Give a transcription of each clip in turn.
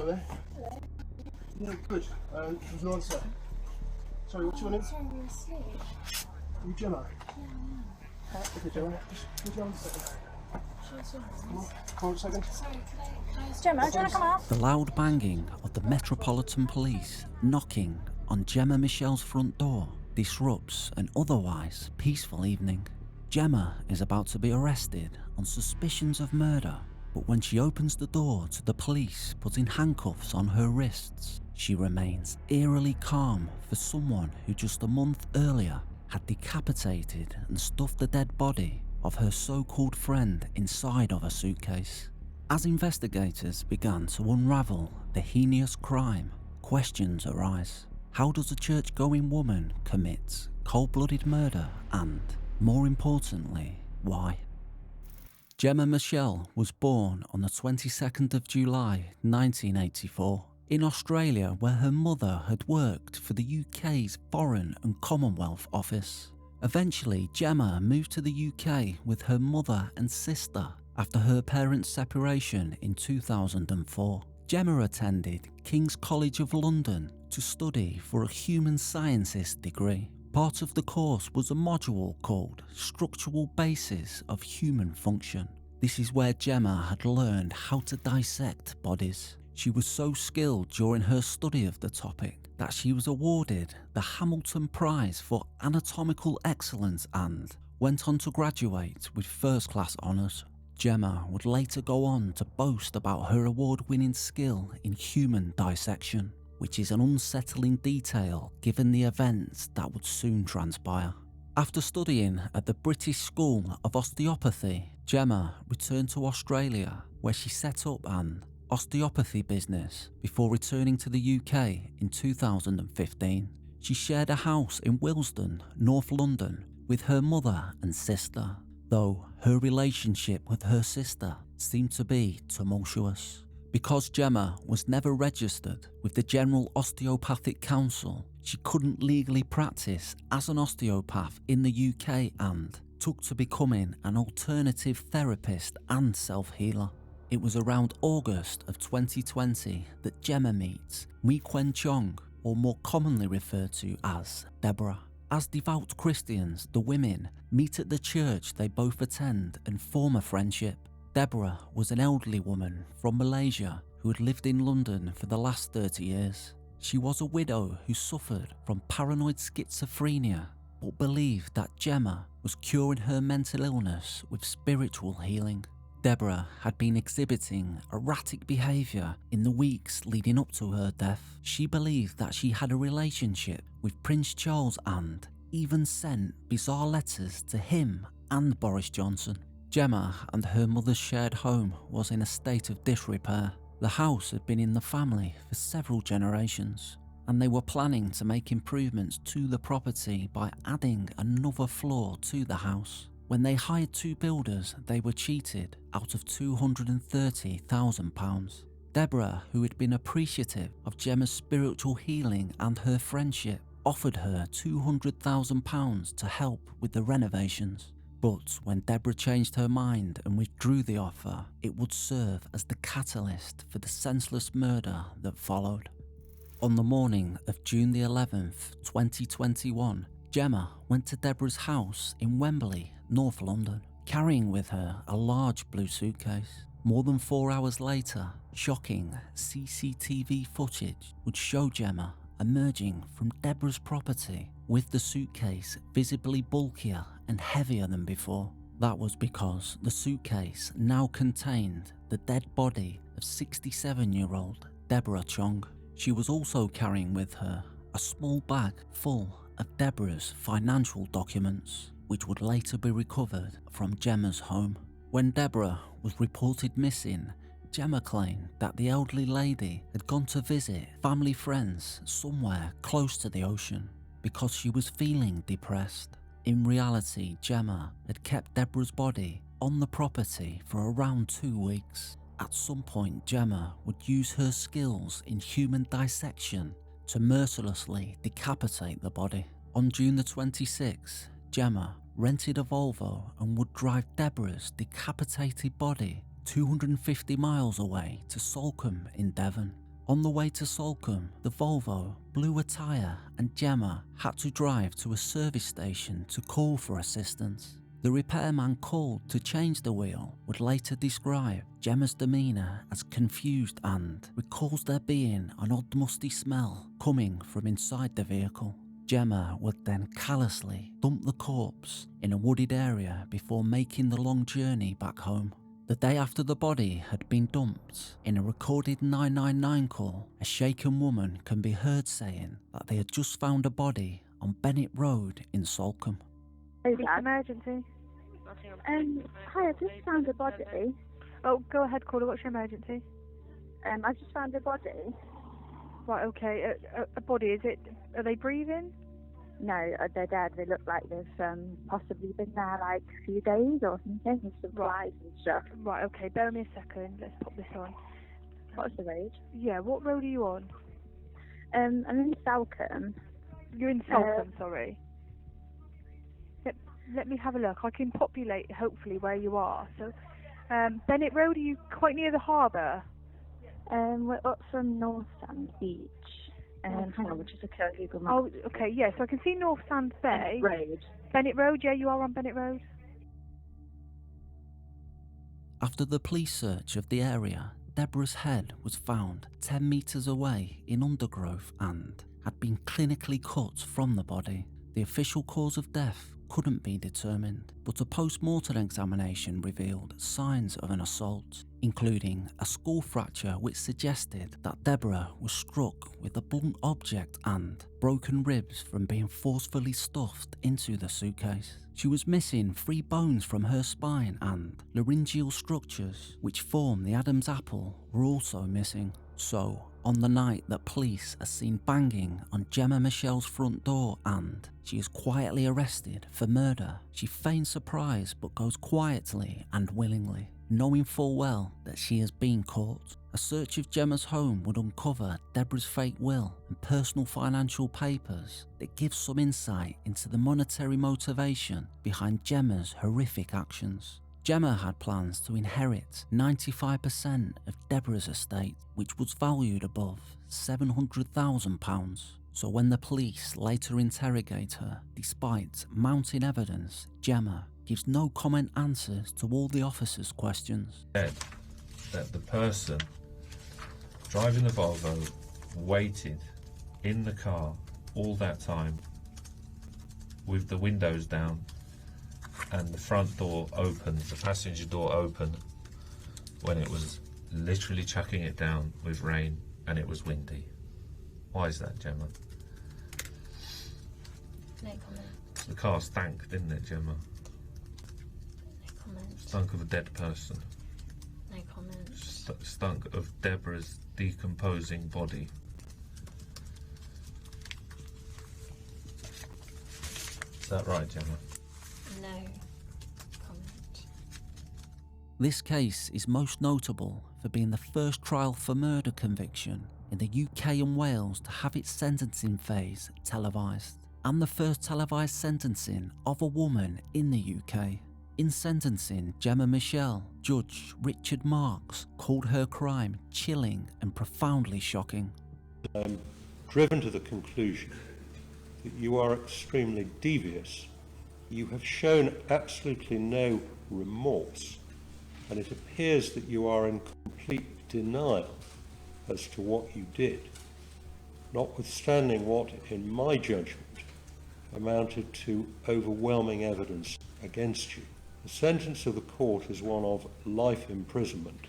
Hello there. Hello. Yeah, good. There's no answer. Sorry, what's your name? Sorry, we're asleep. Are you Gemma? Yeah, I am. Okay, Gemma. Just put you on a second. Sure, Come on a second. Sorry, can I Gemma, do you want to come out? The loud banging of the Metropolitan Police knocking on Jemma Mitchell's front door disrupts an otherwise peaceful evening. Gemma is about to be arrested on suspicions of murder, but when she opens the door to the police putting handcuffs on her wrists, she remains eerily calm for someone who just a month earlier had decapitated and stuffed the dead body of her so-called friend inside of a suitcase. As investigators began to unravel the heinous crime, questions arise. How does a church-going woman commit cold-blooded murder and, more importantly, why? Jemma Mitchell was born on the 22nd of July 1984 in Australia, where her mother had worked for the UK's Foreign and Commonwealth Office. Eventually, Gemma moved to the UK with her mother and sister after her parents' separation in 2004. Gemma attended King's College of London to study for a human sciences degree. Part of the course was a module called Structural Basis of Human Function. This is where Gemma had learned how to dissect bodies. She was so skilled during her study of the topic that she was awarded the Hamilton Prize for Anatomical Excellence and went on to graduate with first-class honours. Gemma would later go on to boast about her award-winning skill in human dissection, which is an unsettling detail given the events that would soon transpire. After studying at the British School of Osteopathy, Gemma returned to Australia, where she set up an osteopathy business before returning to the UK in 2015. She shared a house in Willesden, North London, with her mother and sister, though her relationship with her sister seemed to be tumultuous. Because Gemma was never registered with the General Osteopathic Council, she couldn't legally practice as an osteopath in the UK and took to becoming an alternative therapist and self-healer. It was around August of 2020 that Gemma meets Mee Kuen Chong, or more commonly referred to as Deborah. As devout Christians, the women meet at the church they both attend and form a friendship. Deborah was an elderly woman from Malaysia who had lived in London for the last 30 years. She was a widow who suffered from paranoid schizophrenia, but believed that Gemma was curing her mental illness with spiritual healing. Deborah had been exhibiting erratic behaviour in the weeks leading up to her death. She believed that she had a relationship with Prince Charles and even sent bizarre letters to him and Boris Johnson. Gemma and her mother's shared home was in a state of disrepair. The house had been in the family for several generations, and they were planning to make improvements to the property by adding another floor to the house. When they hired two builders, they were cheated out of £230,000. Deborah, who had been appreciative of Gemma's spiritual healing and her friendship, offered her £200,000 to help with the renovations. But when Deborah changed her mind and withdrew the offer, it would serve as the catalyst for the senseless murder that followed. On the morning of June the 11th, 2021, Gemma went to Deborah's house in Wembley, North London, carrying with her a large blue suitcase. More than 4 hours later, shocking CCTV footage would show Gemma emerging from Deborah's property with the suitcase visibly bulkier and heavier than before. That was because the suitcase now contained the dead body of 67-year-old Deborah Chong. She was also carrying with her a small bag full of Deborah's financial documents, which would later be recovered from Gemma's home. When Deborah was reported missing, Gemma claimed that the elderly lady had gone to visit family friends somewhere close to the ocean because she was feeling depressed. In reality, Gemma had kept Deborah's body on the property for around 2 weeks. At some point, Gemma would use her skills in human dissection to mercilessly decapitate the body. On June the 26th, Gemma rented a Volvo and would drive Deborah's decapitated body 250 miles away to Salcombe in Devon. On the way to Salcombe, the Volvo blew a tyre and Gemma had to drive to a service station to call for assistance. The repairman called to change the wheel would later describe Gemma's demeanour as confused and recalls there being an odd musty smell coming from inside the vehicle. Gemma would then callously dump the corpse in a wooded area before making the long journey back home. The day after the body had been dumped, in a recorded 999 call, a shaken woman can be heard saying that they had just found a body on Bennett Road in Salcombe. It's emergency. Hi, I just found a body. Oh, go ahead, caller. What's your emergency? I just found a body. Right, okay. A body, is it? Are they breathing? No, they're dead. They look like they've possibly been there like a few days or something with some flies and stuff. Right, okay. Bear with me a second. Let's pop this on. What's the road? Yeah, what road are you on? I'm in Salcombe. You're in Salcombe, sorry. Let me have a look. I can populate, hopefully, where you are. So, Bennett Road, are you quite near the harbour? We're up from North Sand Beach. Hang on, which is a Google map. Oh, okay, yeah. So I can see North Sand Bay. Road. Bennett Road, yeah, you are on Bennett Road. After the police search of the area, Deborah's head was found 10 metres away in undergrowth and had been clinically cut from the body. The official cause of death couldn't be determined, but a post-mortem examination revealed signs of an assault, including a skull fracture which suggested that Deborah was struck with a blunt object and broken ribs from being forcefully stuffed into the suitcase. She was missing 3 bones from her spine and laryngeal structures which form the Adam's apple were also missing. So, on the night that police are seen banging on Jemma Mitchell's front door and she is quietly arrested for murder, she feigns surprise but goes quietly and willingly, knowing full well that she has been caught. A search of Gemma's home would uncover Deborah's fake will and personal financial papers that give some insight into the monetary motivation behind Gemma's horrific actions. Gemma had plans to inherit 95% of Deborah's estate, which was valued above £700,000. So when the police later interrogate her, despite mounting evidence, Gemma gives no comment answers to all the officers' questions. That the person driving the Volvo waited in the car all that time with the windows down and the front door open, the passenger door open, when it was literally chucking it down with rain and it was windy. Why is that, Gemma? No comment. The car stank, didn't it, Gemma? No comment. Stunk of a dead person. No comment. Stunk of Deborah's decomposing body. Is that right, Gemma? No comment. This case is most notable for being the first trial for murder conviction in the UK and Wales to have its sentencing phase televised, and the first televised sentencing of a woman in the UK. In sentencing, Jemma Mitchell, Judge Richard Marks called her crime chilling and profoundly shocking. I'm driven to the conclusion that you are extremely devious. You have shown absolutely no remorse, and it appears that you are in complete denial as to what you did, notwithstanding what, in my judgment, amounted to overwhelming evidence against you. The sentence of the court is one of life imprisonment,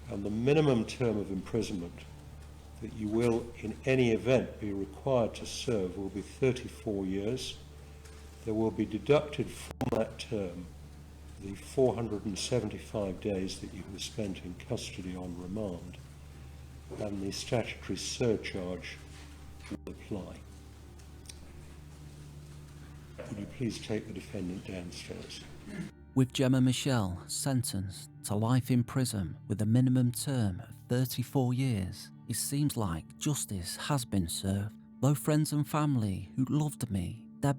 and the minimum term of imprisonment that you will in any event be required to serve will be 34 years. There will be deducted from that term the 475 days that you have spent in custody on remand, and the statutory surcharge will apply. Would you please take the defendant downstairs? With Jemma Mitchell sentenced to life in prison with a minimum term of 34 years, it seems like justice has been served. Though friends and family who loved me, Mee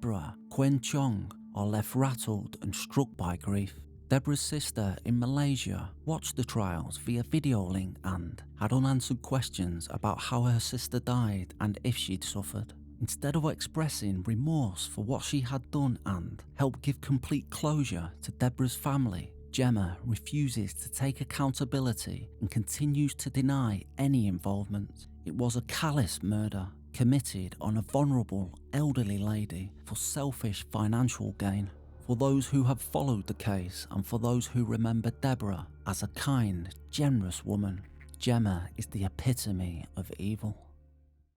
Kuen Chong, are left rattled and struck by grief. Deborah's sister in Malaysia watched the trials via video link and had unanswered questions about how her sister died and if she'd suffered. Instead of expressing remorse for what she had done and help give complete closure to Deborah's family, Gemma refuses to take accountability and continues to deny any involvement. It was a callous murder committed on a vulnerable elderly lady for selfish financial gain. For those who have followed the case and for those who remember Deborah as a kind, generous woman, Gemma is the epitome of evil.